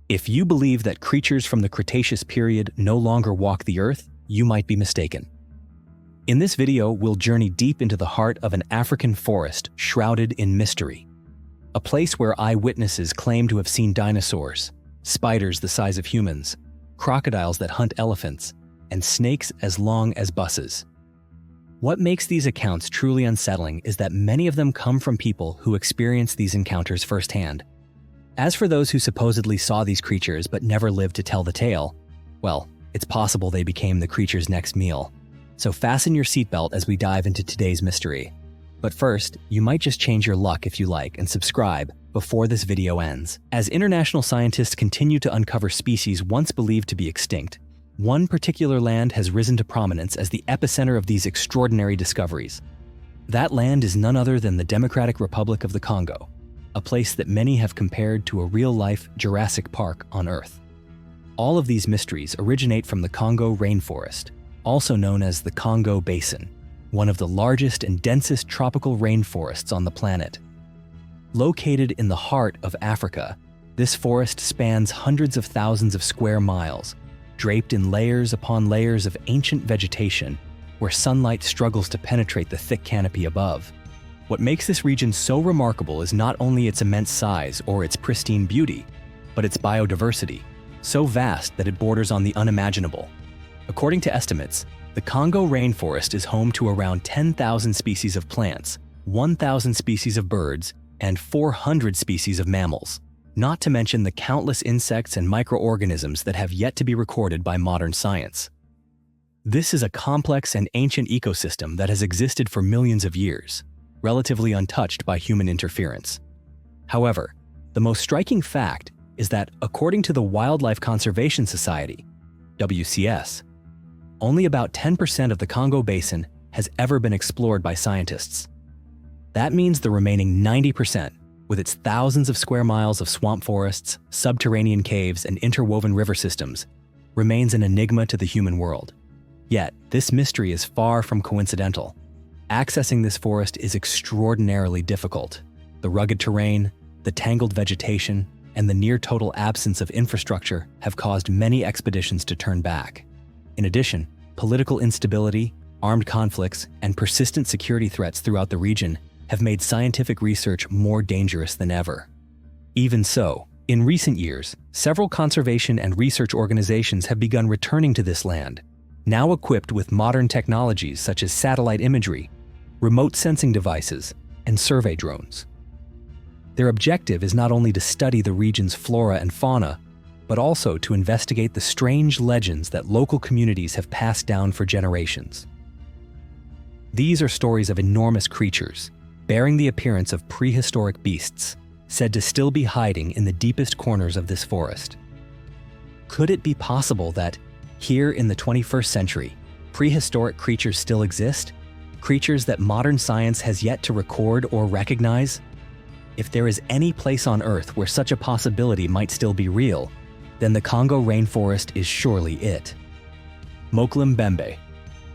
If you believe that creatures from the Cretaceous period no longer walk the earth, you might be mistaken. In this video, we'll journey deep into the heart of an African forest shrouded in mystery. A place where eyewitnesses claim to have seen dinosaurs, spiders the size of humans, crocodiles that hunt elephants, and snakes as long as buses. What makes these accounts truly unsettling is that many of them come from people who experience these encounters firsthand. As for those who supposedly saw these creatures but never lived to tell the tale, well, it's possible they became the creature's next meal. So fasten your seatbelt as we dive into today's mystery. But first, you might just change your luck if you like and subscribe before this video ends. As international scientists continue to uncover species once believed to be extinct, one particular land has risen to prominence as the epicenter of these extraordinary discoveries. That land is none other than the Democratic Republic of the Congo, a place that many have compared to a real-life Jurassic Park on Earth. All of these mysteries originate from the Congo rainforest, also known as the Congo Basin, one of the largest and densest tropical rainforests on the planet. Located in the heart of Africa, this forest spans hundreds of thousands of square miles, draped in layers upon layers of ancient vegetation, where sunlight struggles to penetrate the thick canopy above. What makes this region so remarkable is not only its immense size or its pristine beauty, but its biodiversity, so vast that it borders on the unimaginable. According to estimates, the Congo rainforest is home to around 10,000 species of plants, 1,000 species of birds, and 400 species of mammals, not to mention the countless insects and microorganisms that have yet to be recorded by modern science. This is a complex and ancient ecosystem that has existed for millions of years, relatively untouched by human interference. However, the most striking fact is that, according to the Wildlife Conservation Society, WCS, only about 10% of the Congo Basin has ever been explored by scientists. That means the remaining 90%, with its thousands of square miles of swamp forests, subterranean caves, and interwoven river systems, remains an enigma to the human world. Yet, this mystery is far from coincidental. Accessing this forest is extraordinarily difficult. The rugged terrain, the tangled vegetation, and the near-total absence of infrastructure have caused many expeditions to turn back. In addition, political instability, armed conflicts, and persistent security threats throughout the region have made scientific research more dangerous than ever. Even so, in recent years, several conservation and research organizations have begun returning to this land, now equipped with modern technologies such as satellite imagery, remote sensing devices, and survey drones. Their objective is not only to study the region's flora and fauna, but also to investigate the strange legends that local communities have passed down for generations. These are stories of enormous creatures, bearing the appearance of prehistoric beasts, said to still be hiding in the deepest corners of this forest. Could it be possible that, here in the 21st century, prehistoric creatures still exist? Creatures that modern science has yet to record or recognize? If there is any place on Earth where such a possibility might still be real, then the Congo rainforest is surely it. Mokele-Mbembe,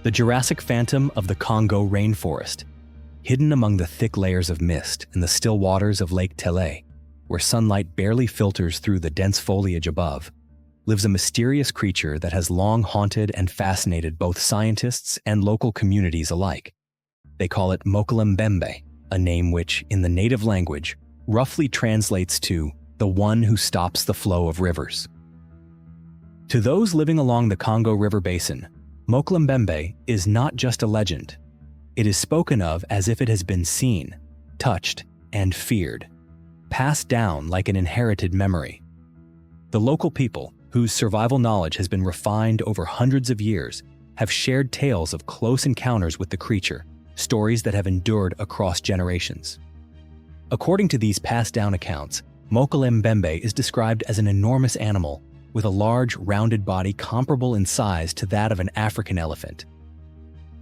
the Jurassic phantom of the Congo rainforest, hidden among the thick layers of mist in the still waters of Lake Tele, where sunlight barely filters through the dense foliage above, lives a mysterious creature that has long haunted and fascinated both scientists and local communities alike. They call it Mokele-Mbembe, a name which, in the native language, roughly translates to the one who stops the flow of rivers. To those living along the Congo River Basin, Mokele-Mbembe is not just a legend. It is spoken of as if it has been seen, touched, and feared, passed down like an inherited memory. The local people, whose survival knowledge has been refined over hundreds of years, have shared tales of close encounters with the creature, stories that have endured across generations. According to these passed-down accounts, Mokele-Mbembe is described as an enormous animal with a large, rounded body comparable in size to that of an African elephant.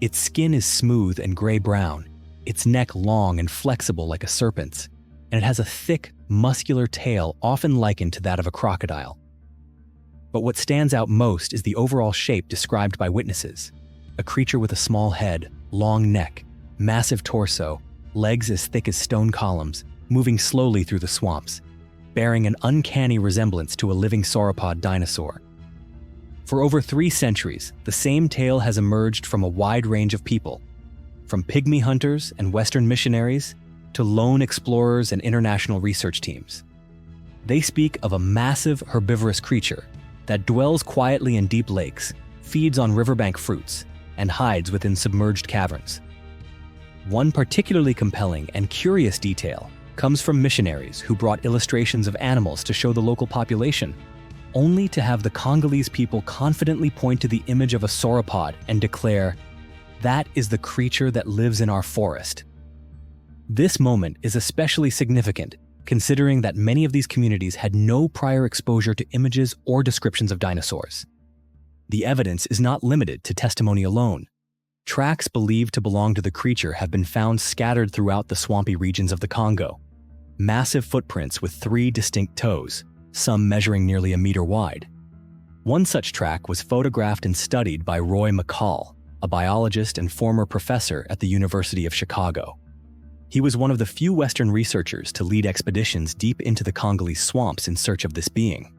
Its skin is smooth and gray-brown, its neck long and flexible like a serpent's, and it has a thick, muscular tail often likened to that of a crocodile. But what stands out most is the overall shape described by witnesses: a creature with a small head, long neck, massive torso, legs as thick as stone columns, moving slowly through the swamps. bearing an uncanny resemblance to a living sauropod dinosaur. For over 3 centuries, the same tale has emerged from a wide range of people, from pygmy hunters and Western missionaries to lone explorers and international research teams. They speak of a massive herbivorous creature that dwells quietly in deep lakes, feeds on riverbank fruits, and hides within submerged caverns. One particularly compelling and curious detail comes from missionaries who brought illustrations of animals to show the local population, only to have the Congolese people confidently point to the image of a sauropod and declare, "That is the creature that lives in our forest." This moment is especially significant, considering that many of these communities had no prior exposure to images or descriptions of dinosaurs. The evidence is not limited to testimony alone. Tracks believed to belong to the creature have been found scattered throughout the swampy regions of the Congo. Massive footprints with 3 distinct toes, some measuring nearly a meter wide. One such track was photographed and studied by Roy McCall, a biologist and former professor at the University of Chicago. He was one of the few Western researchers to lead expeditions deep into the Congolese swamps in search of this being.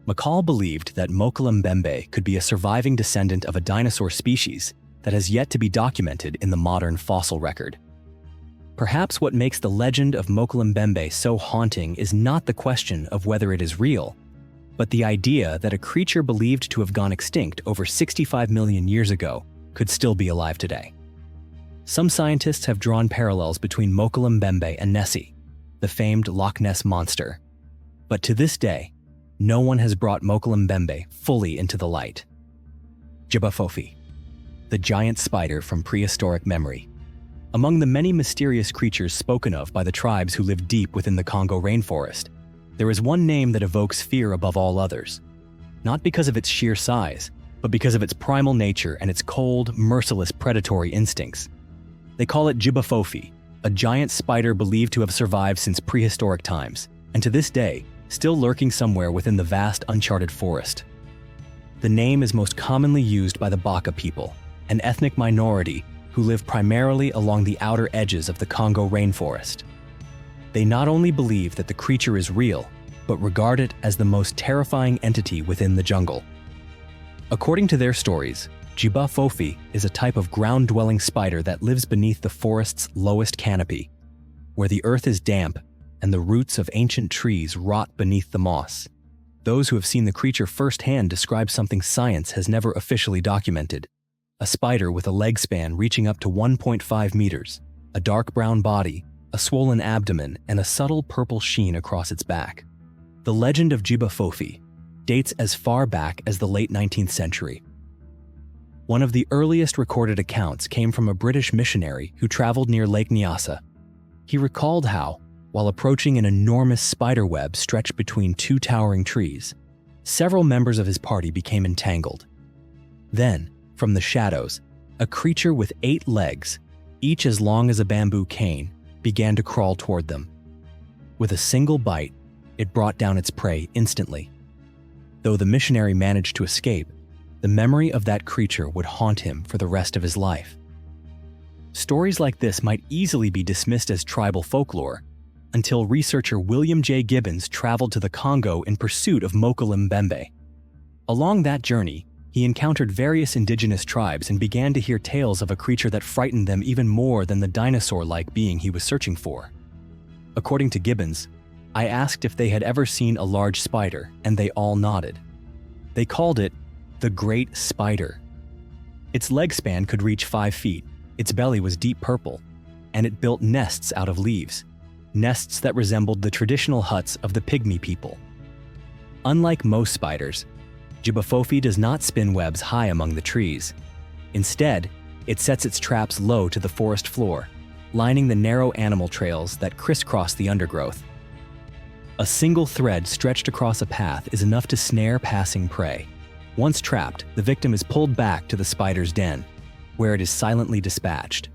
McCall believed that Mokele-Mbembe could be a surviving descendant of a dinosaur species that has yet to be documented in the modern fossil record. Perhaps what makes the legend of Mokele-Mbembe so haunting is not the question of whether it is real, but the idea that a creature believed to have gone extinct over 65 million years ago could still be alive today. Some scientists have drawn parallels between Mokele-Mbembe and Nessie, the famed Loch Ness monster. But to this day, no one has brought Mokele-Mbembe fully into the light. Jba Fofi, the giant spider from prehistoric memory. Among the many mysterious creatures spoken of by the tribes who live deep within the Congo rainforest, there is one name that evokes fear above all others. Not because of its sheer size, but because of its primal nature and its cold, merciless predatory instincts. They call it Jba Fofi, a giant spider believed to have survived since prehistoric times, and to this day, still lurking somewhere within the vast uncharted forest. The name is most commonly used by the Baka people, an ethnic minority who live primarily along the outer edges of the Congo rainforest. They not only believe that the creature is real, but regard it as the most terrifying entity within the jungle. According to their stories, Jba Fofi is a type of ground-dwelling spider that lives beneath the forest's lowest canopy, where the earth is damp and the roots of ancient trees rot beneath the moss. Those who have seen the creature firsthand describe something science has never officially documented: a spider with a leg span reaching up to 1.5 meters, a dark brown body, a swollen abdomen, and a subtle purple sheen across its back. The legend of Jba Fofi dates as far back as the late 19th century. One of the earliest recorded accounts came from a British missionary who traveled near Lake Nyassa. He recalled how, while approaching an enormous spider web stretched between 2 towering trees, several members of his party became entangled. Then, from the shadows, a creature with 8 legs, each as long as a bamboo cane, began to crawl toward them. With a single bite, it brought down its prey instantly. Though the missionary managed to escape, the memory of that creature would haunt him for the rest of his life. Stories like this might easily be dismissed as tribal folklore, until researcher William J. Gibbons traveled to the Congo in pursuit of Mokele-Mbembe. Along that journey, he encountered various indigenous tribes and began to hear tales of a creature that frightened them even more than the dinosaur-like being he was searching for. According to Gibbons, I asked if they had ever seen a large spider, and they all nodded. They called it the Great Spider. Its leg span could reach 5 feet, its belly was deep purple, and it built nests out of leaves, nests that resembled the traditional huts of the pygmy people. Unlike most spiders, Jba Fofi does not spin webs high among the trees. Instead, it sets its traps low to the forest floor, lining the narrow animal trails that crisscross the undergrowth. A single thread stretched across a path is enough to snare passing prey. Once trapped, the victim is pulled back to the spider's den, where it is silently dispatched.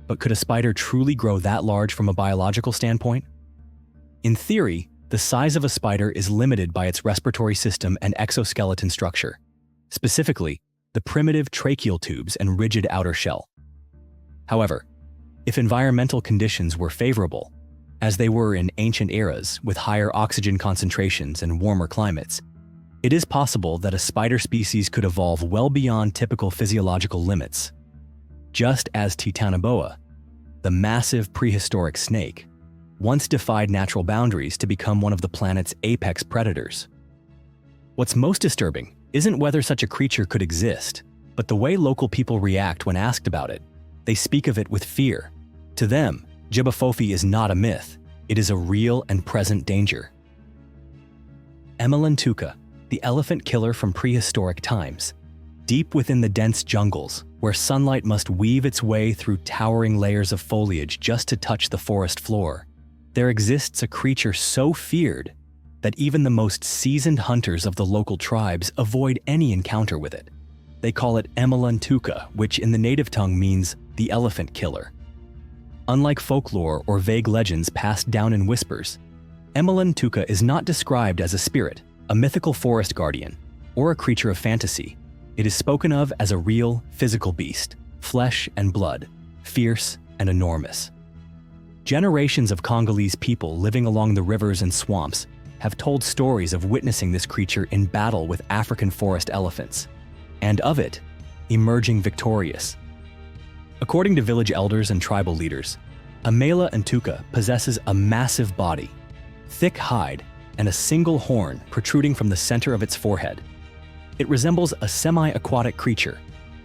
But could a spider truly grow that large from a biological standpoint? In theory, the size of a spider is limited by its respiratory system and exoskeleton structure, specifically the primitive tracheal tubes and rigid outer shell. However, if environmental conditions were favorable, as they were in ancient eras with higher oxygen concentrations and warmer climates, it is possible that a spider species could evolve well beyond typical physiological limits. Just as Titanoboa, the massive prehistoric snake, once defied natural boundaries to become one of the planet's apex predators. What's most disturbing isn't whether such a creature could exist, but the way local people react when asked about it. They speak of it with fear. To them, Jba Fofi is not a myth, it is a real and present danger. Emelantuka, the elephant killer from prehistoric times. Deep within the dense jungles, where sunlight must weave its way through towering layers of foliage just to touch the forest floor, there exists a creature so feared that even the most seasoned hunters of the local tribes avoid any encounter with it. They call it Emelantuka, which in the native tongue means the elephant killer. Unlike folklore or vague legends passed down in whispers, Emelantuka is not described as a spirit, a mythical forest guardian, or a creature of fantasy. It is spoken of as a real, physical beast, flesh and blood, fierce and enormous. Generations of Congolese people living along the rivers and swamps have told stories of witnessing this creature in battle with African forest elephants, and of it emerging victorious. According to village elders and tribal leaders, Emelantuka possesses a massive body, thick hide, and a single horn protruding from the center of its forehead. It resembles a semi-aquatic creature,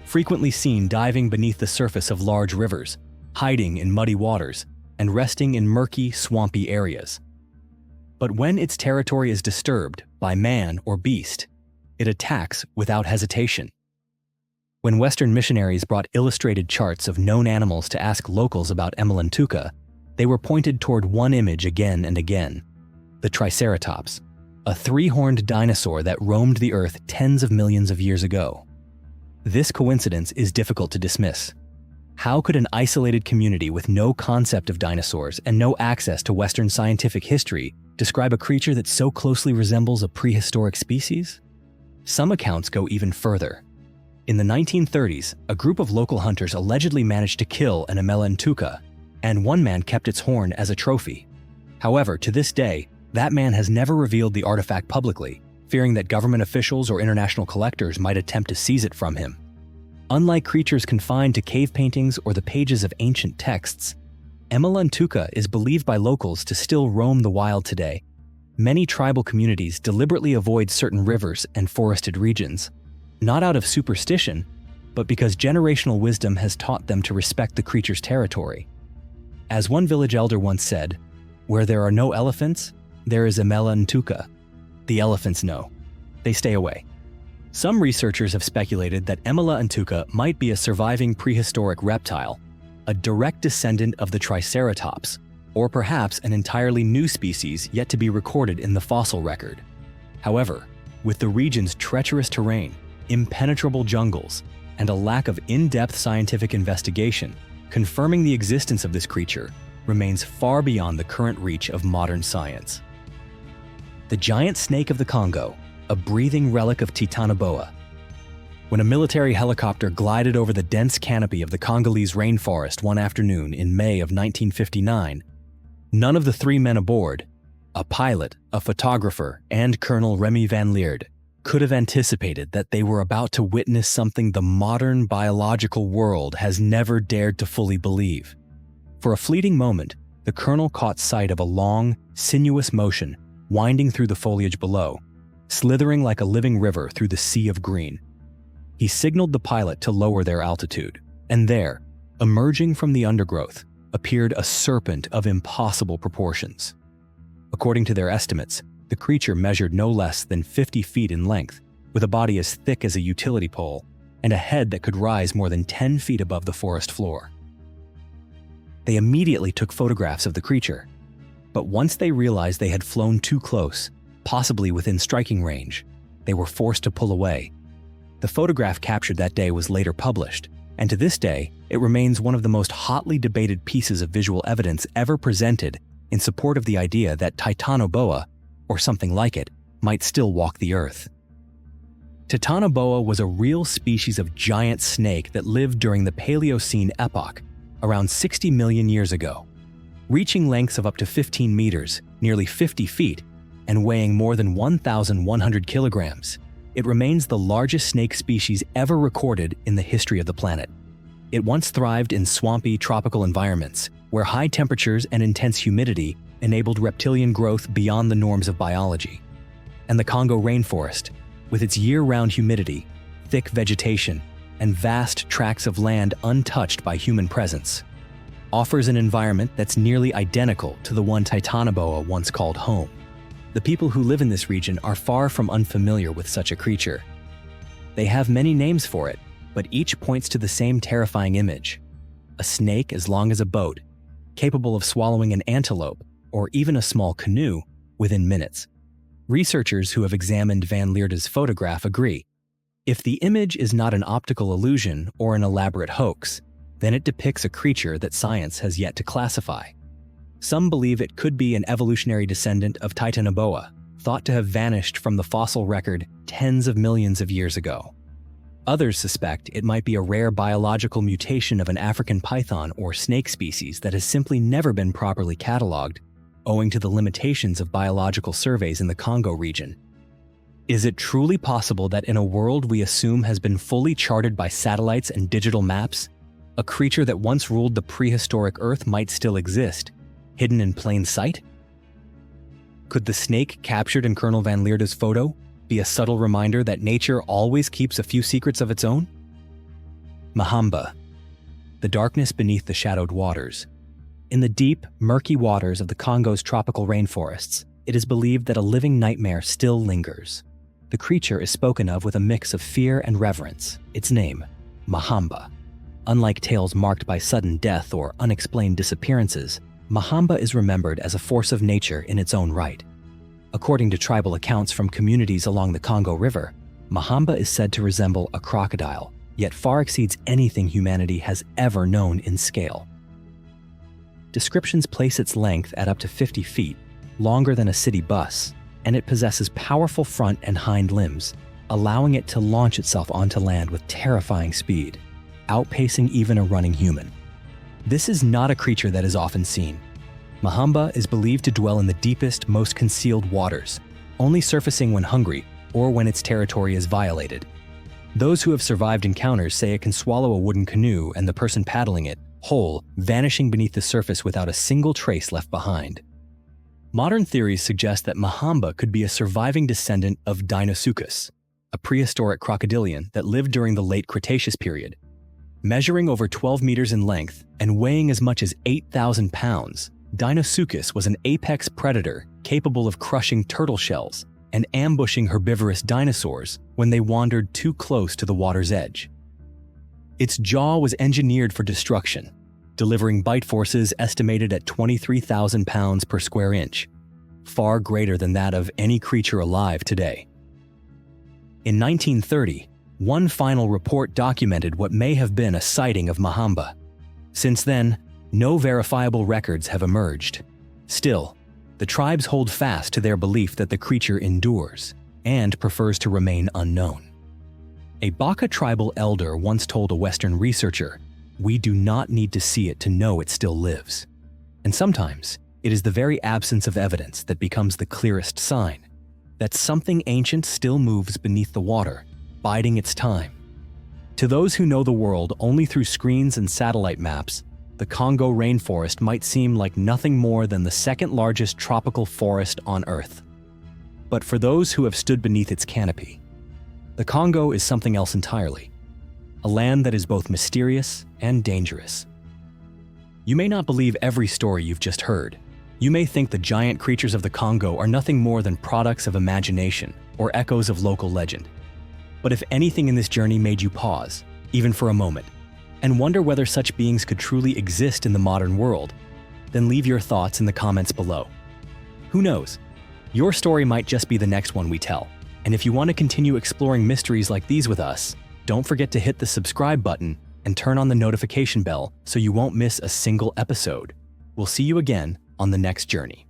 frequently seen diving beneath the surface of large rivers, hiding in muddy waters, and resting in murky, swampy areas. But when its territory is disturbed by man or beast, it attacks without hesitation. When Western missionaries brought illustrated charts of known animals to ask locals about Emelantuka, they were pointed toward one image again and again: the Triceratops, a three-horned dinosaur that roamed the earth tens of millions of years ago. This coincidence is difficult to dismiss. How could an isolated community with no concept of dinosaurs and no access to Western scientific history describe a creature that so closely resembles a prehistoric species? Some accounts go even further. In the 1930s, a group of local hunters allegedly managed to kill an Emelantuka, and one man kept its horn as a trophy. However, to this day, that man has never revealed the artifact publicly, fearing that government officials or international collectors might attempt to seize it from him. Unlike creatures confined to cave paintings or the pages of ancient texts, Emelantuka is believed by locals to still roam the wild today. Many tribal communities deliberately avoid certain rivers and forested regions, not out of superstition, but because generational wisdom has taught them to respect the creature's territory. As one village elder once said, "Where there are no elephants, there is Emelantuka. The elephants know. They stay away." Some researchers have speculated that Emelantuka might be a surviving prehistoric reptile, a direct descendant of the Triceratops, or perhaps an entirely new species yet to be recorded in the fossil record. However, with the region's treacherous terrain, impenetrable jungles, and a lack of in-depth scientific investigation, confirming the existence of this creature remains far beyond the current reach of modern science. The giant snake of the Congo, a breathing relic of Titanoboa. When a military helicopter glided over the dense canopy of the Congolese rainforest one afternoon in May of 1959, none of the three men aboard, a pilot, a photographer, and Colonel Remy Van Lierde, could have anticipated that they were about to witness something the modern biological world has never dared to fully believe. For a fleeting moment, the colonel caught sight of a long, sinuous motion winding through the foliage below, slithering like a living river through the sea of green. He signaled the pilot to lower their altitude, and there, emerging from the undergrowth, appeared a serpent of impossible proportions. According to their estimates, the creature measured no less than 50 feet in length, with a body as thick as a utility pole, and a head that could rise more than 10 feet above the forest floor. They immediately took photographs of the creature, but once they realized they had flown too close, possibly within striking range, they were forced to pull away. The photograph captured that day was later published, and to this day, it remains one of the most hotly debated pieces of visual evidence ever presented in support of the idea that Titanoboa, or something like it, might still walk the earth. Titanoboa was a real species of giant snake that lived during the Paleocene epoch, around 60 million years ago. reaching lengths of up to 15 meters, nearly 50 feet, and weighing more than 1,100 kilograms. It remains the largest snake species ever recorded in the history of the planet. It once thrived in swampy, tropical environments, where high temperatures and intense humidity enabled reptilian growth beyond the norms of biology. And the Congo rainforest, with its year-round humidity, thick vegetation, and vast tracts of land untouched by human presence, offers an environment that's nearly identical to the one Titanoboa once called home. The people who live in this region are far from unfamiliar with such a creature. They have many names for it, but each points to the same terrifying image: a snake as long as a boat, capable of swallowing an antelope or even a small canoe within minutes. Researchers who have examined Van Leerde's photograph agree. If the image is not an optical illusion or an elaborate hoax, then it depicts a creature that science has yet to classify. Some believe it could be an evolutionary descendant of Titanoboa, thought to have vanished from the fossil record tens of millions of years ago. Others suspect it might be a rare biological mutation of an African python or snake species that has simply never been properly cataloged, owing to the limitations of biological surveys in the Congo region. Is it truly possible that in a world we assume has been fully charted by satellites and digital maps, a creature that once ruled the prehistoric Earth might still exist, hidden in plain sight? Could the snake captured in Colonel Van Leerde's photo be a subtle reminder that nature always keeps a few secrets of its own? Mahamba, the darkness beneath the shadowed waters. In the deep, murky waters of the Congo's tropical rainforests, it is believed that a living nightmare still lingers. The creature is spoken of with a mix of fear and reverence. Its name, Mahamba. Unlike tales marked by sudden death or unexplained disappearances, Mahamba is remembered as a force of nature in its own right. According to tribal accounts from communities along the Congo River, Mahamba is said to resemble a crocodile, yet far exceeds anything humanity has ever known in scale. Descriptions place its length at up to 50 feet, longer than a city bus, and it possesses powerful front and hind limbs, allowing it to launch itself onto land with terrifying speed, outpacing even a running human. This is not a creature that is often seen. Mahamba is believed to dwell in the deepest, most concealed waters, only surfacing when hungry or when its territory is violated. Those who have survived encounters say it can swallow a wooden canoe and the person paddling it whole, vanishing beneath the surface without a single trace left behind. Modern theories suggest that Mahamba could be a surviving descendant of Deinosaurus, a prehistoric crocodilian that lived during the late Cretaceous period. Measuring over 12 meters in length and weighing as much as 8,000 pounds, Deinosaurus was an apex predator capable of crushing turtle shells and ambushing herbivorous dinosaurs when they wandered too close to the water's edge. Its jaw was engineered for destruction, delivering bite forces estimated at 23,000 pounds per square inch, far greater than that of any creature alive today. In 1930, one final report documented what may have been a sighting of Mahamba. Since then, no verifiable records have emerged. Still, the tribes hold fast to their belief that the creature endures and prefers to remain unknown. A Baka tribal elder once told a Western researcher, "We do not need to see it to know it still lives." And sometimes, it is the very absence of evidence that becomes the clearest sign that something ancient still moves beneath the water, biding its time. To those who know the world only through screens and satellite maps, the Congo rainforest might seem like nothing more than the second largest tropical forest on Earth. But for those who have stood beneath its canopy, the Congo is something else entirely, a land that is both mysterious and dangerous. You may not believe every story you've just heard. You may think the giant creatures of the Congo are nothing more than products of imagination or echoes of local legend. But if anything in this journey made you pause, even for a moment, and wonder whether such beings could truly exist in the modern world, then leave your thoughts in the comments below. Who knows? Your story might just be the next one we tell. And if you want to continue exploring mysteries like these with us, don't forget to hit the subscribe button and turn on the notification bell so you won't miss a single episode. We'll see you again on the next journey.